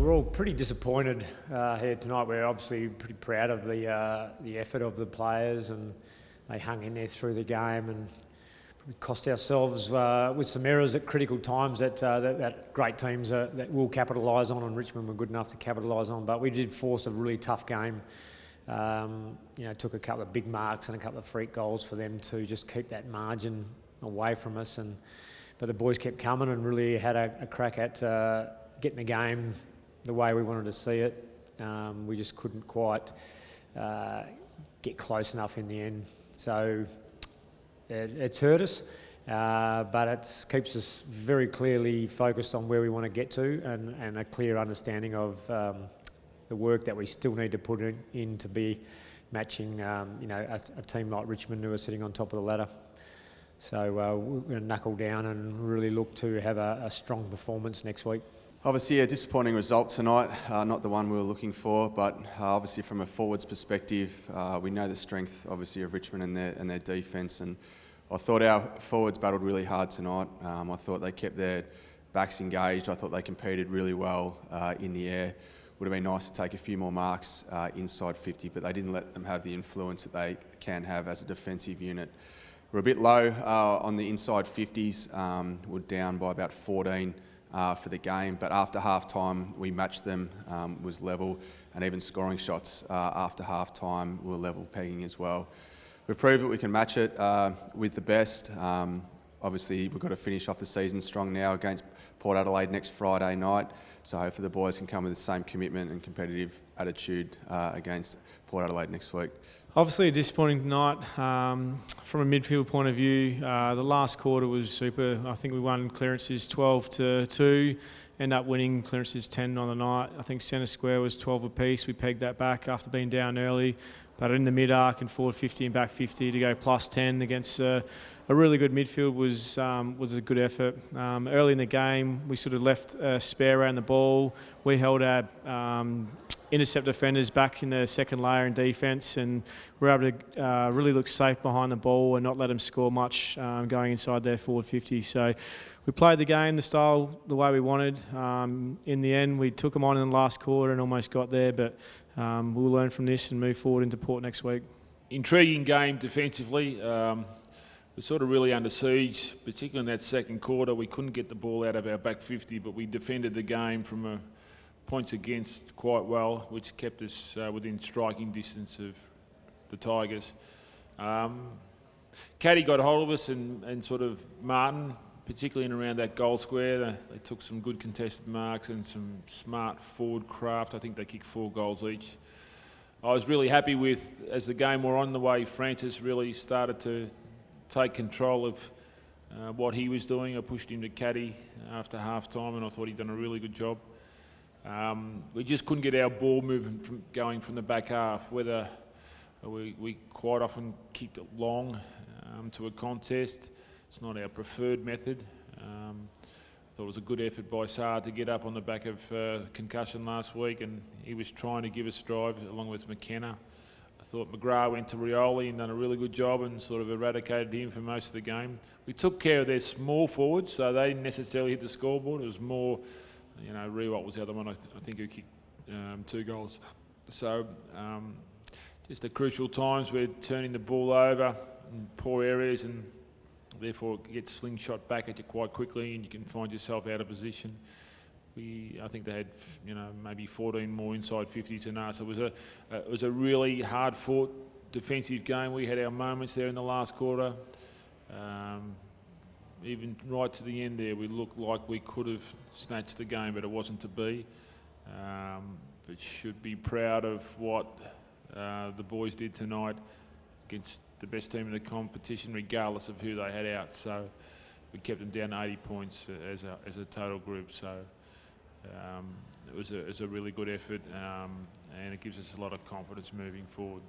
we're all pretty disappointed here tonight. We're obviously pretty proud of the effort of the players, and they hung in there through the game and probably cost ourselves with some errors at critical times that great teams that will capitalise on, and Richmond were good enough to capitalise on. But we did force a really tough game. Took a couple of big marks and a couple of freak goals for them to just keep that margin away from us. But the boys kept coming and really had a crack at getting the game the way we wanted to see it. We just couldn't quite get close enough in the end. So it's hurt us, but it keeps us very clearly focused on where we want to get to, and a clear understanding of the work that we still need to put in to be matching a team like Richmond, who are sitting on top of the ladder. So we're going to knuckle down and really look to have a strong performance next week. Obviously a disappointing result tonight, not the one we were looking for, but obviously from a forwards perspective, we know the strength obviously of Richmond and their defence, and I thought our forwards battled really hard tonight. I thought they kept their backs engaged. I thought they competed really well in the air. Would have been nice to take a few more marks inside 50, but they didn't let them have the influence that they can have as a defensive unit. We're a bit low on the inside 50s. We're down by about 14 for the game, but after half-time we matched them, was level, and even scoring shots after half-time were level pegging as well. We've proved that we can match it with the best. Obviously we've got to finish off the season strong now against Port Adelaide next Friday night, so hopefully the boys can come with the same commitment and competitive attitude against Port Adelaide next week. Obviously a disappointing night from a midfield point of view. The last quarter was super. I think we won clearances 12-2, end up winning clearances 10 on the night. I think centre square was 12 apiece. We pegged that back after being down early, but in the mid-arc and forward 50 and back 50 to go plus 10 against a really good midfield was a good effort. Early in the game, we sort of left a spare around the ball. We held our intercept defenders back in the second layer in defence, and we were able to really look safe behind the ball and not let them score much going inside their forward 50. So we played the game, the style, the way we wanted. In the end, we took them on in the last quarter and almost got there, but we'll learn from this and move forward into Port next week. Intriguing game defensively. We're sort of really under siege, particularly in that second quarter. We couldn't get the ball out of our back 50, but we defended the game from a points against quite well, which kept us within striking distance of the Tigers. Caddy got hold of us, and sort of Martin, particularly in around that goal square. They took some good contested marks and some smart forward craft. I think they kicked 4 goals each. I was really happy with, as the game wore on, the way Francis really started to take control of what he was doing. I pushed him to caddy after half-time, and I thought he'd done a really good job. We just couldn't get our ball moving going from the back half. Whether we quite often kicked it long to a contest. It's not our preferred method. I thought it was a good effort by Saar to get up on the back of concussion last week, and he was trying to give us drive along with McKenna. I thought McGrath went to Rioli and done a really good job and sort of eradicated him for most of the game. We took care of their small forwards, so they didn't necessarily hit the scoreboard. It was more, Riewoldt was the other one, I think, who kicked 2 goals. So just at crucial times, we're turning the ball over in poor areas, and therefore it gets slingshot back at you quite quickly, and you can find yourself out of position. I think they had, maybe 14 more inside 50s than us. It was a really hard-fought defensive game. We had our moments there in the last quarter. Even right to the end there, we looked like we could have snatched the game, but it wasn't to be. But should be proud of what the boys did tonight against the best team in the competition, regardless of who they had out. So we kept them down 80 points as a total group. So it was a really good effort, and it gives us a lot of confidence moving forward.